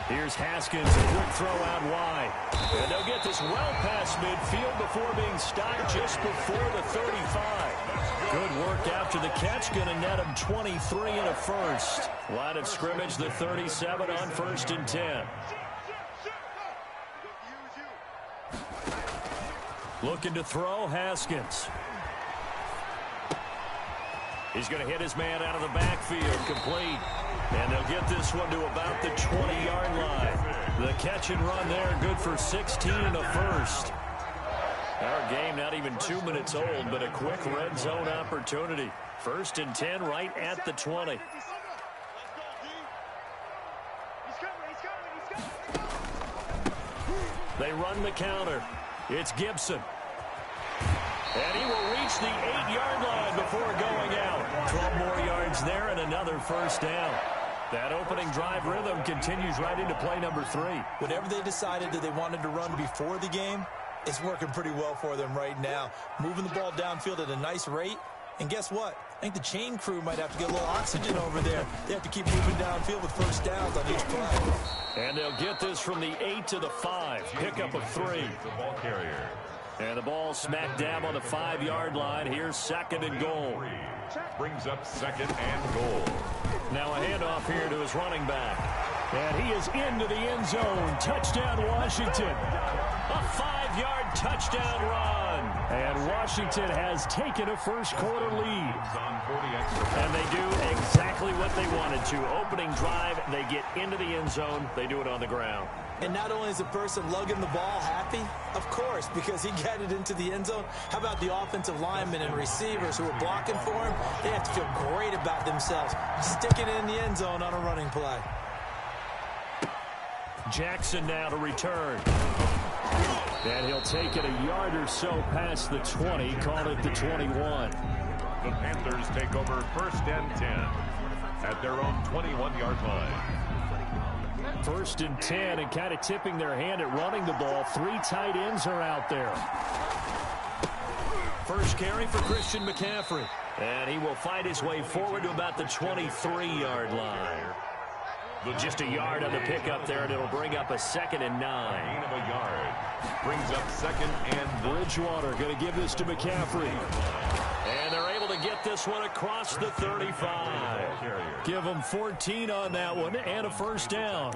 Here's Haskins, a quick throw out wide. And they'll get this well past midfield before being stopped just before the 35. Good work after the catch. Going to net him 23 and a first. Line of scrimmage, the 37 on 1st and 10. Looking to throw, Haskins. He's going to hit his man out of the backfield, complete. And they'll get this one to about the 20-yard line. The catch and run there, good for 16 and a first. Our game not even 2 minutes old, but a quick red zone opportunity. 1st and 10 right at the 20. They run the counter. It's Gibson. And he will reach the 8-yard line before going out. 12 more yards there and another first down. That opening drive rhythm continues right into play number 3. Whatever they decided that they wanted to run before the game, it's working pretty well for them right now. Moving the ball downfield at a nice rate. And guess what? I think the chain crew might have to get a little oxygen over there. They have to keep moving downfield with first downs on each play. And they'll get this from the 8 to the 5. Pickup of 3. The ball carrier. And the ball smack dab on the 5-yard line. Here's 2nd and goal. Brings up 2nd and goal. Now a handoff here to his running back. And he is into the end zone. Touchdown, Washington. A 5-yard touchdown run. And Washington has taken a first-quarter lead. And they do exactly what they wanted to. Opening drive, they get into the end zone. They do it on the ground. And not only is the person lugging the ball happy, of course, because he got it into the end zone. How about the offensive linemen and receivers who are blocking for him? They have to feel great about themselves, sticking it in the end zone on a running play. Jackson now to return. And he'll take it a yard or so past the 20, call it the 21. The Panthers take over 1st and 10 at their own 21-yard line. 1st and 10, and kind of tipping their hand at running the ball. 3 tight ends are out there. First carry for Christian McCaffrey. And he will fight his way forward to about the 23-yard line. Just a yard on the pickup there, and it'll bring up a 2nd and 9. Gain of a yard. Brings up 2nd and Bridgewater going to give this to McCaffrey. And they're able to get this one across the 35. Give them 14 on that one and a first down.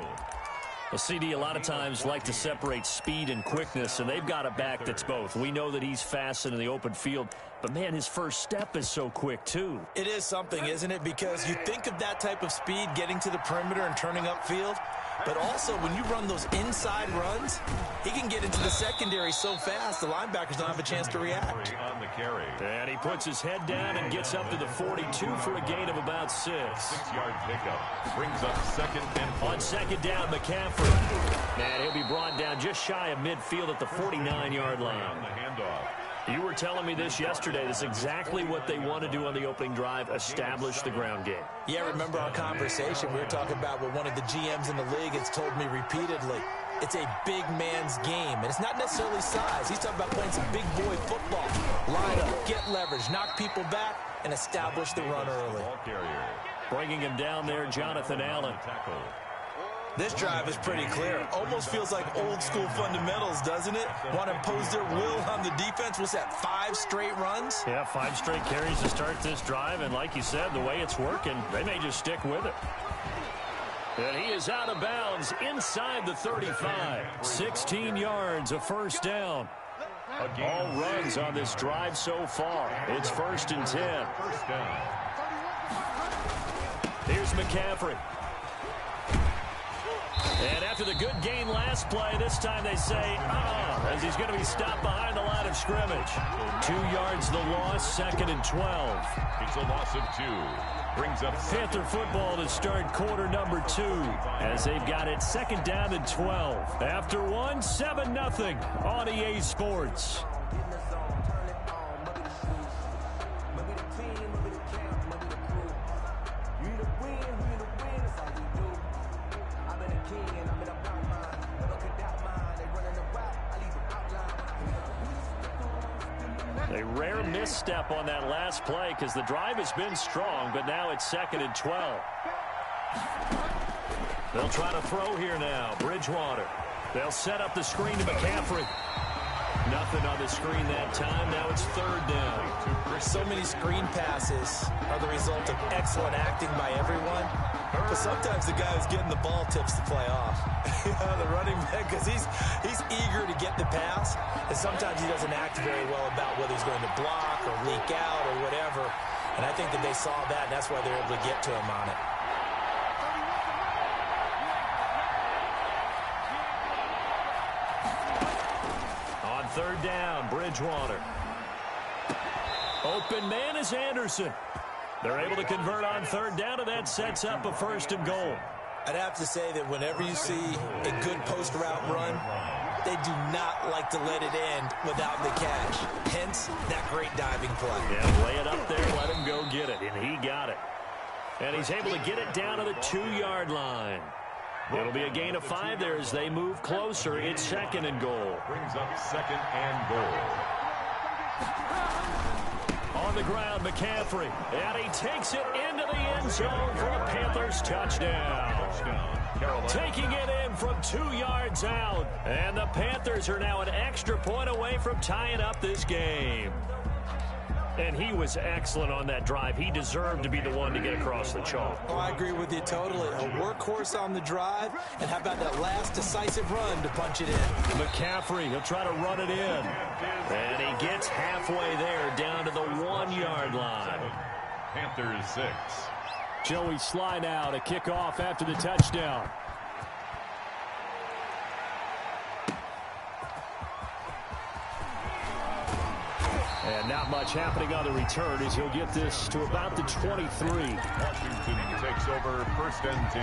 A CD a lot of times like to separate speed and quickness, and they've got a back that's both. We know that he's fast in the open field, but, man, his first step is so quick, too. It is something, isn't it? Because you think of that type of speed getting to the perimeter and turning upfield, but also when you run those inside runs, he can get into the secondary so fast the linebackers don't have a chance to react. on the carry. And he puts his head down and gets up to the 42 for a gain of about 6. 6-yard pickup. Brings up 2nd and 4. On 2nd down, McCaffrey. And he'll be brought down just shy of midfield at the 49-yard line. On the handoff. You were telling me this yesterday. This is exactly what they want to do on the opening drive, establish the ground game. Yeah, remember our conversation? We were talking about what one of the GMs in the league has told me repeatedly. It's a big man's game, and it's not necessarily size. He's talking about playing some big boy football. Line up, get leverage, knock people back, and establish the run early. Ball carrier. Bringing him down there, Jonathan Allen. Tackle. This drive is pretty clear. Almost feels like old school fundamentals, doesn't it? Want to impose their will on the defense. What's that, 5 straight runs? Yeah, 5 straight carries to start this drive, and like you said, the way it's working, they may just stick with it. And he is out of bounds inside the 35. 16 yards, a first down. All runs on this drive so far. It's 1st and 10. First down. Here's McCaffrey. And after the good gain last play, this time they say, as he's going to be stopped behind the line of scrimmage. 2 yards the loss, 2nd and 12. It's a loss of 2. Brings up Panther football to start quarter number 2, as they've got it 2nd down and 12. After 1, 7-0 on EA Sports. A rare misstep on that last play because the drive has been strong, but now it's 2nd and 12. They'll try to throw here now. Bridgewater. They'll set up the screen to McCaffrey. Nothing on the screen that time. Now it's third down. So many screen passes are the result of excellent acting by everyone. But sometimes the guy who's getting the ball tips the play off. The running back, because he's eager to get the pass. And sometimes he doesn't act very well about whether he's going to block or leak out or whatever. And I think that they saw that, and that's why they're able to get to him on it. On third down, Bridgewater. Open man is Anderson. They're able to convert on third down, and that sets up a first and goal. I'd have to say that whenever you see a good post route run, they do not like to let it end without the catch. Hence, that great diving play. Yeah, lay it up there, let him go get it, and he got it. And he's able to get it down to the 2-yard line. It'll be a gain of 5 there as they move closer. It's second and goal. Brings up second and goal. On the ground, McCaffrey. And he takes it into the end zone for a Panthers touchdown. Taking it in from 2 yards out. And the Panthers are now an extra point away from tying up this game. And he was excellent on that drive. He deserved to be the one to get across the chalk. Oh, I agree with you totally. A workhorse on the drive. And how about that last decisive run to punch it in? McCaffrey, he'll try to run it in. And he gets halfway there down to the 1-yard line. Panthers 6. Joey Sly now to kick off after the touchdown. And not much happening on the return as he'll get this to about the 23. Washington takes over first and 10.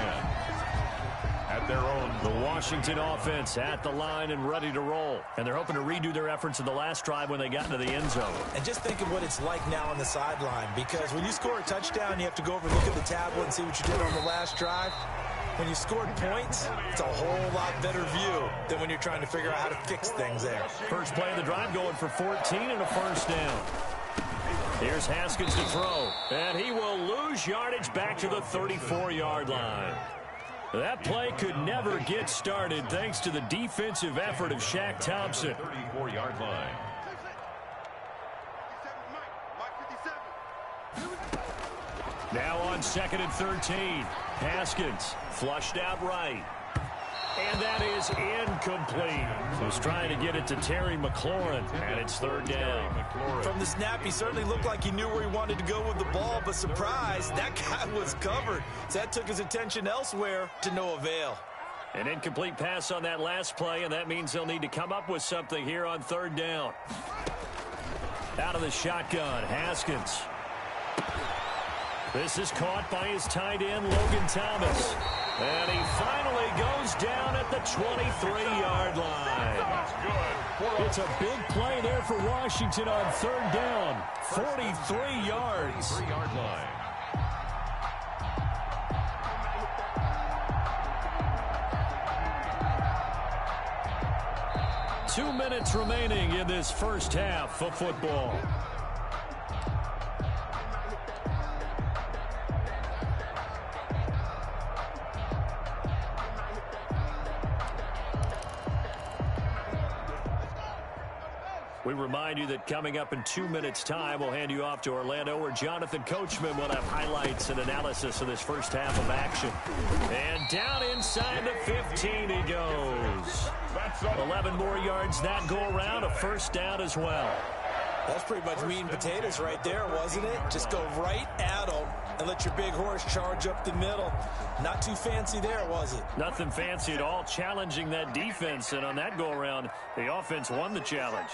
At their own. The Washington offense at the line and ready to roll. And they're hoping to redo their efforts in the last drive when they got into the end zone. And just think of what it's like now on the sideline. Because when you score a touchdown, you have to go over and look at the tablet and see what you did on the last drive. When you scored points, it's a whole lot better view than when you're trying to figure out how to fix things there. First play of the drive going for 14 and a first down. Here's Haskins to throw. And he will lose yardage back to the 34-yard line. That play could never get started thanks to the defensive effort of Shaq Thompson. 34-yard line. Now on second and 13. Haskins flushed out right. And that is incomplete. Was trying to get it to Terry McLaurin, and it's third down. From the snap, he certainly looked like he knew where he wanted to go with the ball, but surprise, that guy was covered. So that took his attention elsewhere to no avail. An incomplete pass on that last play, and that means they'll need to come up with something here on third down. Out of the shotgun, Haskins. This is caught by his tight end, Logan Thomas. And he finally goes down at the 23-yard line. It's a big play there for Washington on third down. 43 yards. 3-yard line. Two minutes remaining in this first half of football. We remind you that coming up in 2 minutes' time, we'll hand you off to Orlando, where Jonathan Coachman will have highlights and analysis of this first half of action. And down inside the 15 he goes. 11 more yards that go around, a first down as well. That's pretty much meat and potatoes right there, wasn't it? Just go right at them and let your big horse charge up the middle. Not too fancy there, was it? Nothing fancy at all, challenging that defense, and on that go-around, the offense won the challenge.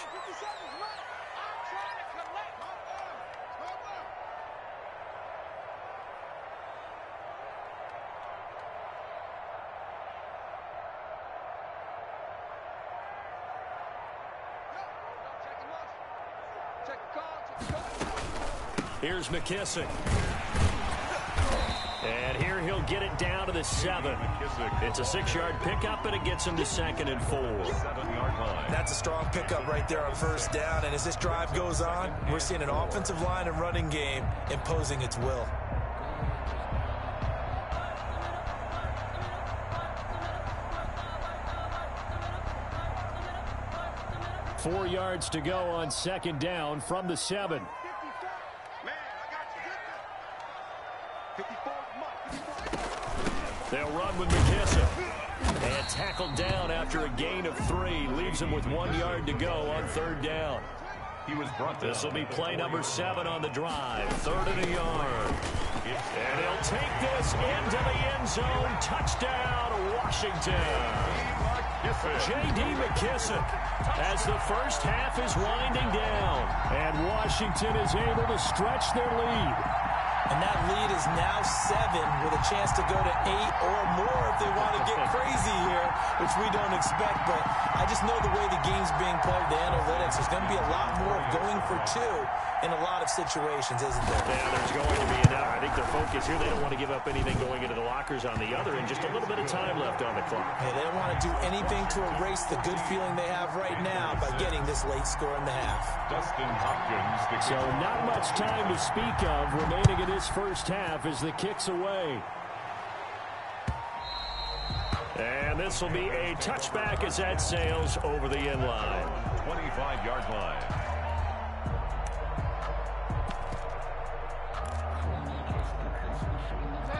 Here's McKissick. And here he'll get it down to the 7. It's a 6-yard pickup, and it gets him to second and 4. 7-yard line. That's a strong pickup right there on first down. And as this drive goes on, we're seeing an offensive line and running game imposing its will. 4 yards to go on second down from the 7. They'll run with McKissick. And tackled down after a gain of 3. Leaves him with 1 yard to go on third down. This will be play number 7 on the drive. 3rd and a yard. And he'll take this into the end zone. Touchdown, Washington. J.D. McKissick as the first half is winding down. And Washington is able to stretch their lead. And that lead is now 7 with a chance to go to 8 or more if they want to get crazy here, which we don't expect. But I just know the way the game's being played, the analytics, there's going to be a lot more going for 2 in a lot of situations, isn't there? Yeah, there's going to be enough. I think their focus here, they don't want to give up anything going into the lockers on the other, and just a little bit of time left on the clock. Yeah, they don't want to do anything to erase the good feeling they have right now by getting this late score in the half. Dustin Hopkins. So not much time to speak of remaining in this first half as the kick's away. And this will be a touchback as that sails over the end line. 25-yard line.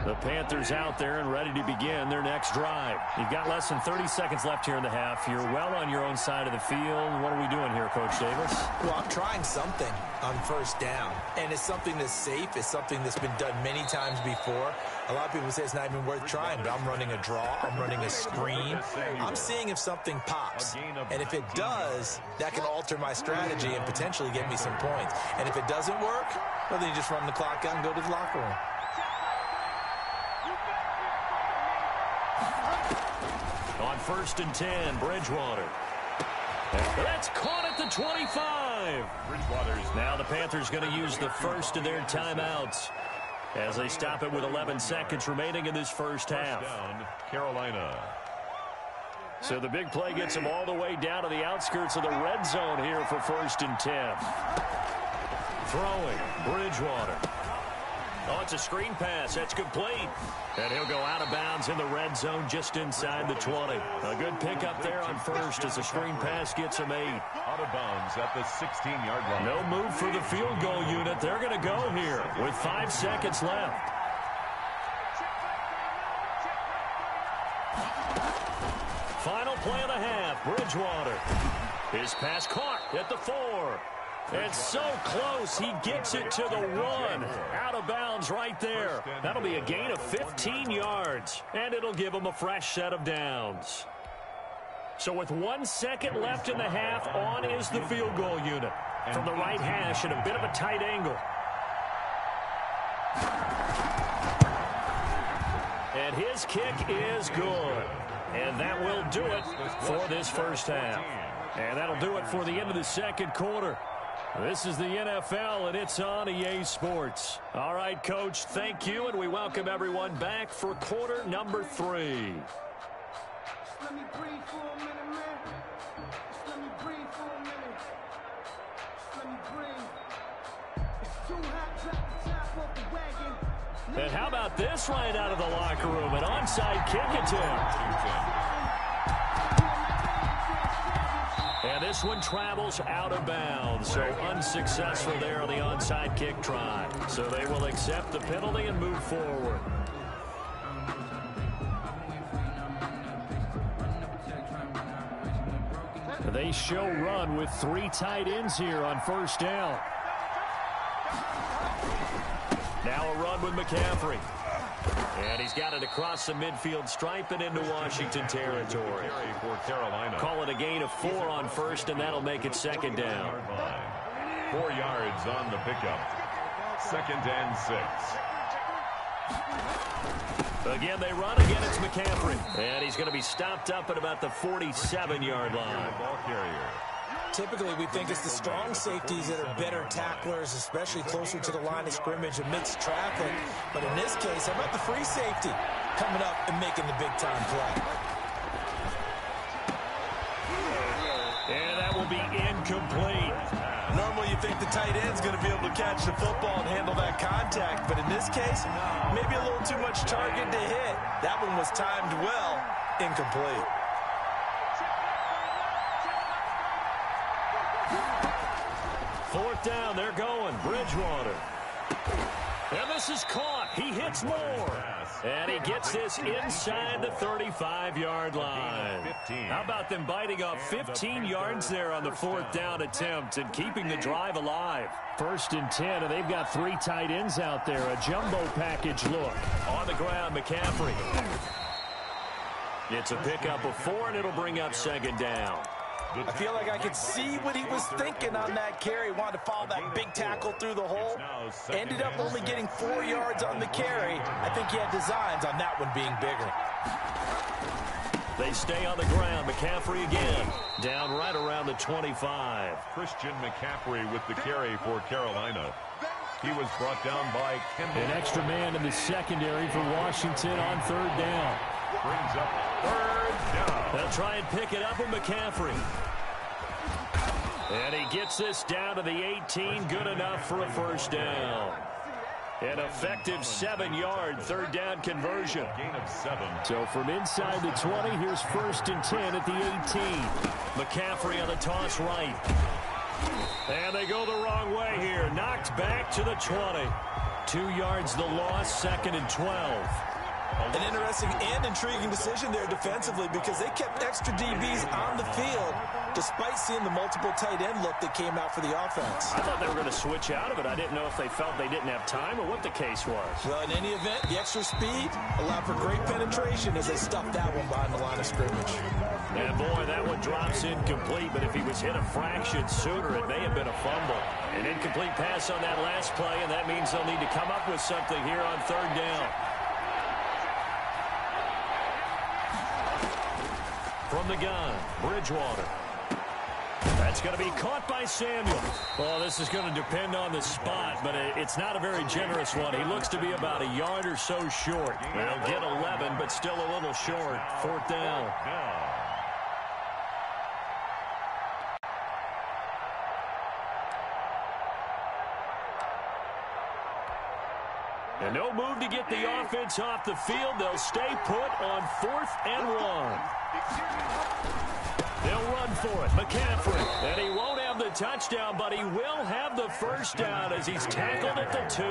The Panthers out there and ready to begin their next drive. You've got less than 30 seconds left here in the half. You're well on your own side of the field. What are we doing here, Coach Davis? Well, I'm trying something on first down. And it's something that's safe. It's something that's been done many times before. A lot of people say it's not even worth trying, but I'm running a draw. I'm running a screen. I'm seeing if something pops. And if it does, that can alter my strategy and potentially get me some points. And if it doesn't work, well, then you just run the clock out and go to the locker room. On 1st and 10, Bridgewater. That's caught at the 25. Now the Panthers going to use the first of their timeouts as they stop it with 11 seconds remaining in this first half. Down, Carolina. So the big play gets them all the way down to the outskirts of the red zone here for 1st and 10. Throwing, Bridgewater. Oh, it's a screen pass. That's complete. And he'll go out of bounds in the red zone just inside the 20. A good pickup there on first as the screen pass gets him 8. Out of bounds at the 16-yard line. No move for the field goal unit. They're going to go here with 5 seconds left. Final play of the half. Bridgewater. His pass caught at the 4. It's so close. He gets it to the 1. Out of bounds right there. That'll be a gain of 15 yards. And it'll give him a fresh set of downs. So with 1 second left in the half, on is the field goal unit. From the right hash at a bit of a tight angle. And his kick is good. And that will do it for this first half. And that'll do it for the end of the second quarter. This is the NFL, and it's on EA Sports. All right, Coach, thank you, and we welcome everyone back for quarter number 3. Let me breathe for a minute, man. Let me breathe for a minute. Let me breathe. It's too hot, drop the top off the wagon. And how about this right out of the locker room? An onside kick attempt. And this one travels out of bounds, so unsuccessful there on the onside kick try. So they will accept the penalty and move forward. They show run with 3 tight ends here on first down. Now a run with McCaffrey. And he's got it across the midfield stripe and into Washington territory. For Carolina. Call it a gain of 4 on first, and that'll make it second down. 4 yards on the pickup. 2nd and 6. Again, they run. Again, it's McCaffrey. And he's going to be stopped up at about the 47-yard line. Ball carrier. Typically, we think it's the strong safeties that are better tacklers, especially closer to the line of scrimmage amidst traffic. But in this case, how about the free safety coming up and making the big-time play? And that will be incomplete. Normally, you think the tight end's going to be able to catch the football and handle that contact. But in this case, maybe a little too much target to hit. That one was timed well, incomplete. 4th down, they're going. Bridgewater. And this is caught. He hits more. And he gets this inside the 35-yard line. How about them biting off 15 yards there on the 4th down attempt and keeping the drive alive? 1st and 10, and they've got 3 tight ends out there. A jumbo package look. On the ground, McCaffrey. It's a pickup of 4, and it'll bring up 2nd down. I feel like I could see what he was thinking on that carry. Wanted to follow that big tackle through the hole. Ended up only getting 4 yards on the carry. I think he had designs on that one being bigger. They stay on the ground. McCaffrey again. Down right around the 25. Christian McCaffrey with the carry for Carolina. He was brought down by Kendall. An extra man in the secondary for Washington on 3rd down. Brings up 3rd down. They'll try and pick it up with McCaffrey. And he gets this down to the 18. Good enough for a 1st down. An effective 7-yard 3rd down conversion. Gain of 7. So from inside the 20, here's 1st and 10 at the 18. McCaffrey on the toss right. And they go the wrong way here. Knocked back to the 20. 2 yards the loss, 2nd and 12. An interesting and intriguing decision there defensively because they kept extra DBs on the field despite seeing the multiple tight end look that came out for the offense. I thought they were going to switch out of it. I didn't know if they felt they didn't have time or what the case was. Well, in any event, the extra speed allowed for great penetration as they stuffed that one behind the line of scrimmage. And boy, that one drops incomplete, but if he was hit a fraction sooner, it may have been a fumble. An incomplete pass on that last play, and that means they'll need to come up with something here on 3rd down. From the gun, Bridgewater. That's going to be caught by Samuel. Well, this is going to depend on the spot, but it's not a very generous one. He looks to be about a yard or so short. They'll get 11, but still a little short. 4th down. And no move to get the offense off the field. They'll stay put on 4th and 1. They'll run for it. McCaffrey. And he won't have the touchdown, but he will have the 1st down as he's tackled at the 2.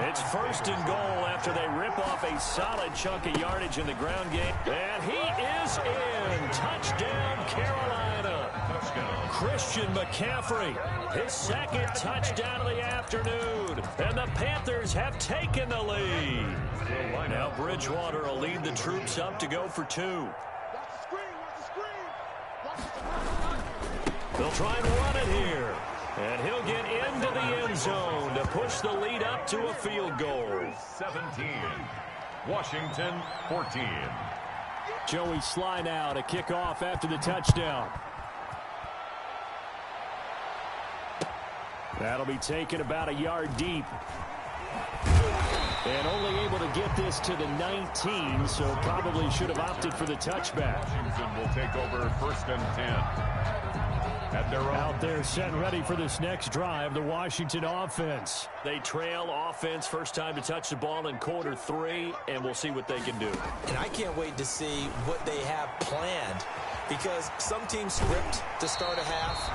It's 1st and goal after they rip off a solid chunk of yardage in the ground game. And he is in. Touchdown, Carolina. Christian McCaffrey, his 2nd touchdown of the afternoon. And the Panthers have taken the lead. Now Bridgewater will lead the troops up to go for 2. They'll try and run it here. And he'll get into the end zone to push the lead up to a field goal. 17. Washington 14. Joey Sly now to kick off after the touchdown. That'll be taken about a yard deep. And only able to get this to the 19, so probably should have opted for the touchback. Washington will take over 1st and 10. At their own. Out there set ready for this next drive, the Washington offense. They trail offense, first time to touch the ball in quarter 3, and we'll see what they can do. And I can't wait to see what they have planned because some teams script to start a half.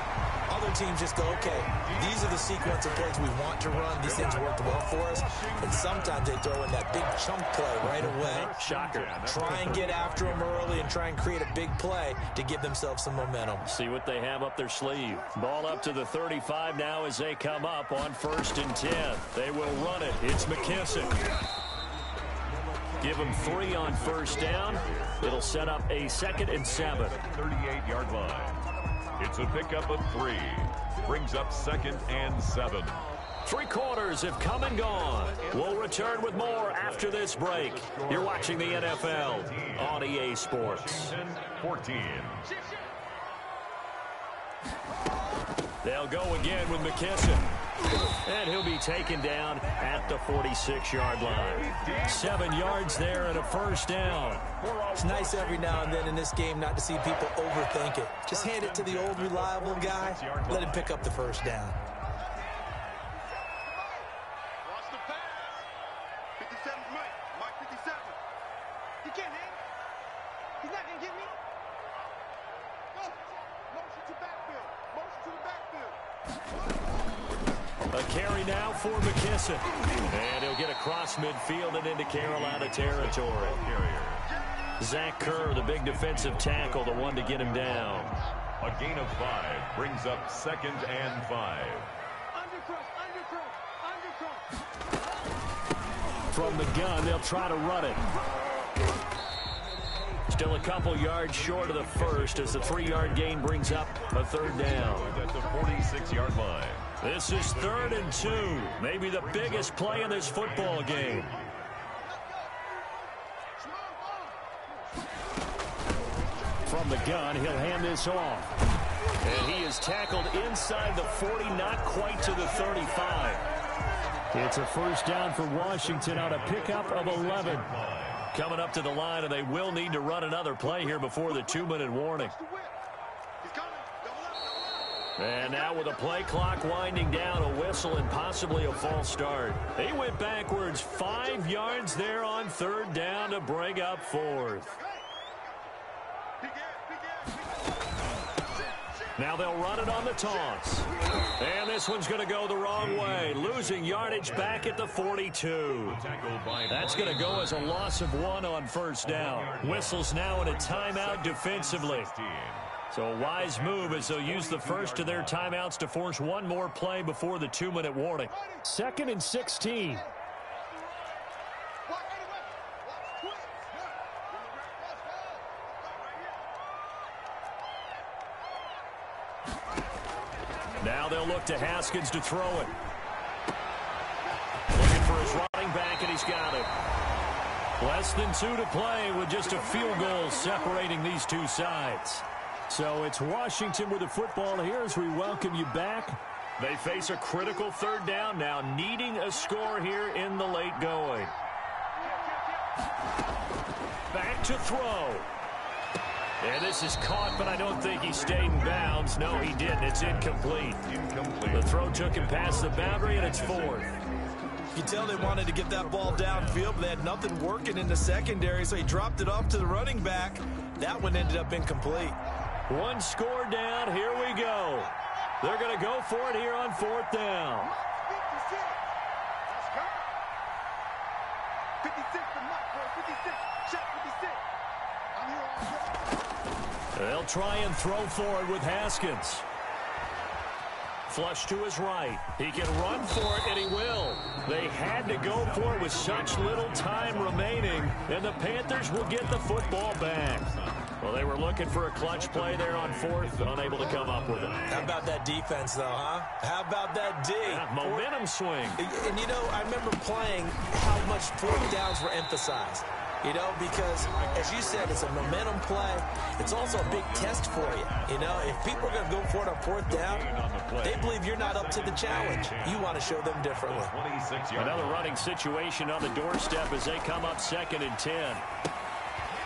Other teams just go, okay, these are the sequence of plays we want to run. These things worked well for us. And sometimes they throw in that big chunk play right away. Shocker. Try and get after them early and try and create a big play to give themselves some momentum. See what they have up their sleeve. Ball up to the 35 now as they come up on 1st and 10. They will run it. It's McKissick. Give them 3 on 1st down. It'll set up a 2nd and 7. 38-yard line. It's a pickup of 3. Brings up 2nd and 7. 3 quarters have come and gone. We'll return with more after this break. You're watching the NFL on EA Sports. 14. They'll go again with McKissick. And he'll be taken down at the 46-yard line. 7 yards there and a 1st down. It's nice every now and then in this game not to see people overthink it. Just hand it to the old reliable guy. Let him pick up the 1st down. Watch the pass. 57's Mike 57. He can't hang. He's not going to get me. Go. A carry now for McKissick. And he'll get across midfield and into Carolina territory. Zach Kerr, the big defensive tackle, the one to get him down. A gain of 5 brings up 2nd and 5. From the gun, they'll try to run it. Still a couple yards short of the first as the 3-yard gain brings up a 3rd down. At the 46-yard line. This is 3rd and 2. Maybe the biggest play in this football game. From the gun, he'll hand this off. And he is tackled inside the 40, not quite to the 35. It's a 1st down for Washington on a pickup of 11. Coming up to the line, and they will need to run another play here before the 2-minute warning. And now with a play clock winding down, a whistle and possibly a false start. They went backwards 5 yards there on 3rd down to bring up 4th. Now they'll run it on the toss. And this one's going to go the wrong way. Losing yardage back at the 42. That's going to go as a loss of 1 on 1st down. Whistles now in a timeout defensively. So a wise move as they'll use the first of their timeouts to force one more play before the 2-minute warning. 2nd and 16. Now they'll look to Haskins to throw it. Looking for his running back, and he's got it. Less than 2 to play with just a field goal separating these two sides. So it's Washington with the football here as we welcome you back. They face a critical 3rd down now, needing a score here in the late going. Back to throw. And this is caught, but I don't think he stayed in bounds. No, he didn't. It's incomplete. The throw took him past the boundary, and it's 4th. You tell they wanted to get that ball downfield, but they had nothing working in the secondary, so he dropped it off to the running back. That one ended up incomplete. 1 score down. Here we go. They're going to go for it here on 4th down. 56 for Mike, 56. Shot 56. I'm here all day. They'll try and throw for it with Haskins. Flush to his right. He can run for it, and he will. They had to go for it with such little time remaining, and the Panthers will get the football back. Well, they were looking for a clutch play there on 4th, unable to come up with it. How about that defense, though, huh? How about that D? Yeah, momentum swing. And, you know, I remember playing how much 4th downs were emphasized. You know, because, as you said, it's a momentum play. It's also a big test for you. You know, if people are going to go for it on 4th down, they believe you're not up to the challenge. You want to show them differently. Another running situation on the doorstep as they come up 2nd and 10.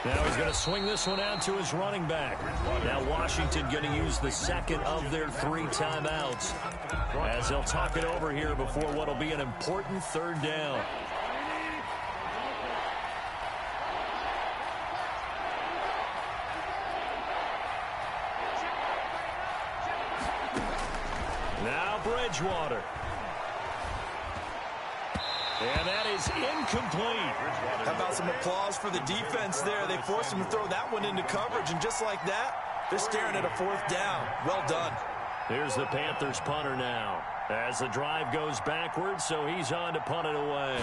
Now he's going to swing this one out to his running back. Now Washington going to use the 2nd of their 3 timeouts as they'll talk it over here before what will be an important 3rd down. Now Bridgewater. And that is incomplete. How about some applause for the defense there? They forced him to throw that one into coverage, and just like that, they're staring at a 4th down. Well done. Here's the Panthers punter now as the drive goes backwards, so he's on to punt it away.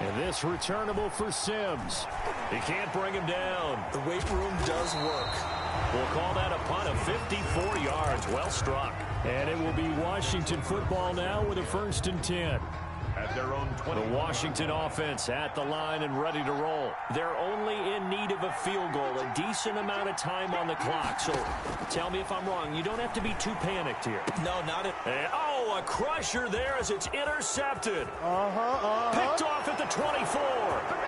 And this returnable for Sims. He can't bring him down. The weight room does work. We'll call that a punt of 54 yards. Well struck. And it will be Washington football now with a 1st and 10. At their own 20. The Washington offense at the line and ready to roll. They're only in need of a field goal, a decent amount of time on the clock. So tell me if I'm wrong. You don't have to be too panicked here. No, not at all. And, oh, a crusher there as it's intercepted. Picked off at the 24.